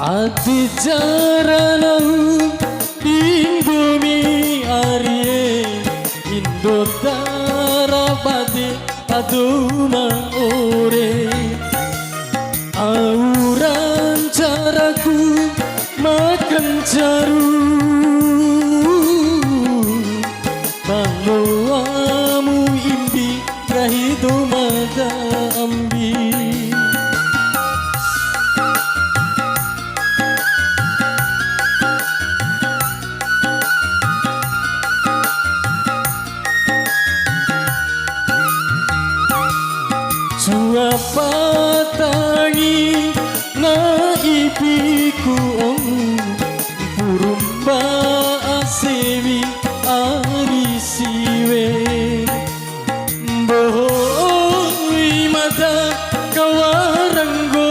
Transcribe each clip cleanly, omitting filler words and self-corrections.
Ati jaranau di bumi Arye Indo tarapati paduma ore Auran caraku makan jaru Bahwamu imbi rahidu mata ambi Jua patangi na ipiku om Purumba asewi arisiwe Bohoi mata kawaranggo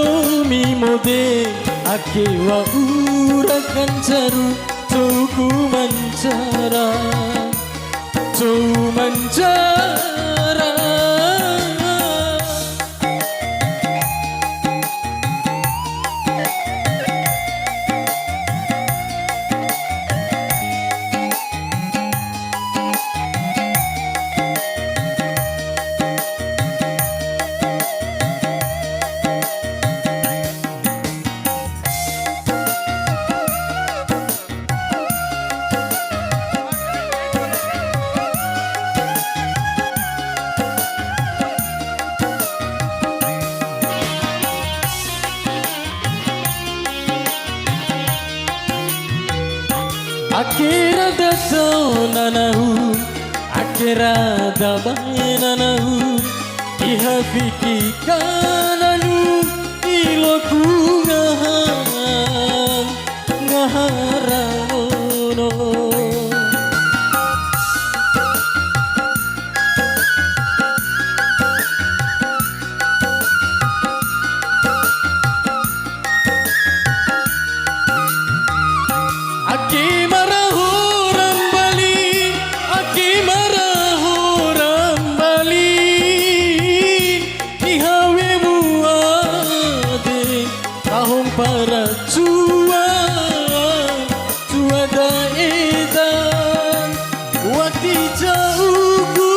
mimode Akewa urakan caru tuku mancara mancara Akhirnya datang nanahu, akhirnya damai nanahu. Iha fikir kananu, iloku ngaharano. Aki marahu rambali, aki marahu rambali, ihawe muade tahun para cua daedan, wati jauhku,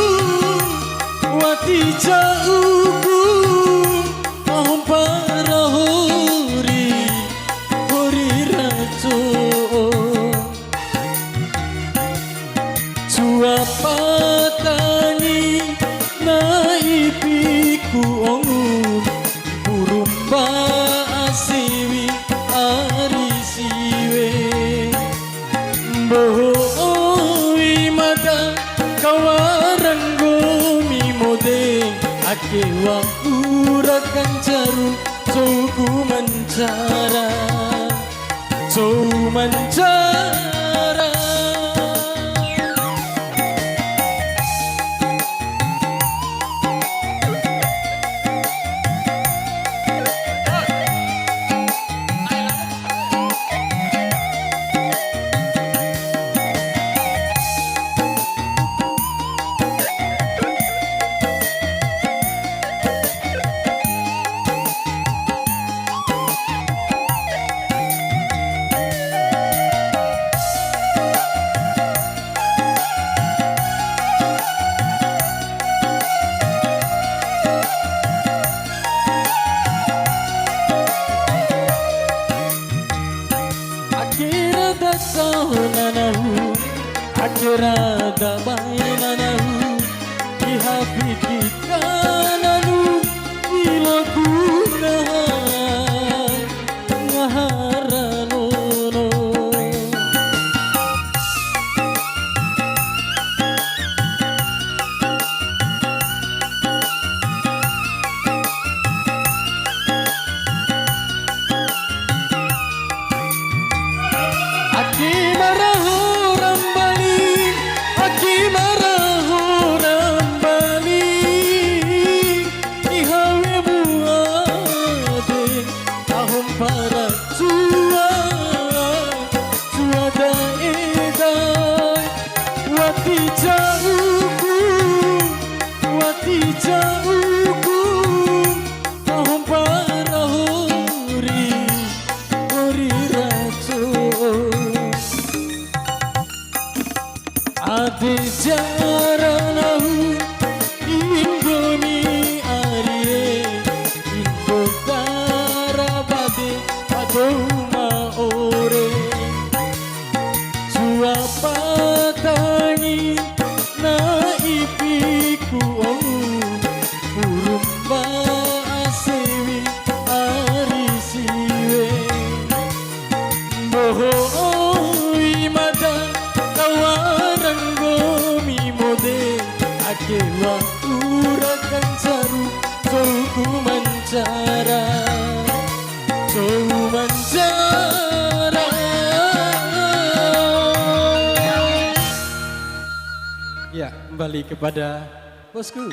tahun para hori rajo. Jua patani na ipiku ongu Purumba asiwi arisiwe Bohoi mata kawaranggo mimode Akewa urakan caru suku mancara mata kawaranggo mimode akewa urakan saru soku mancara Ya, kembali kepada bosku.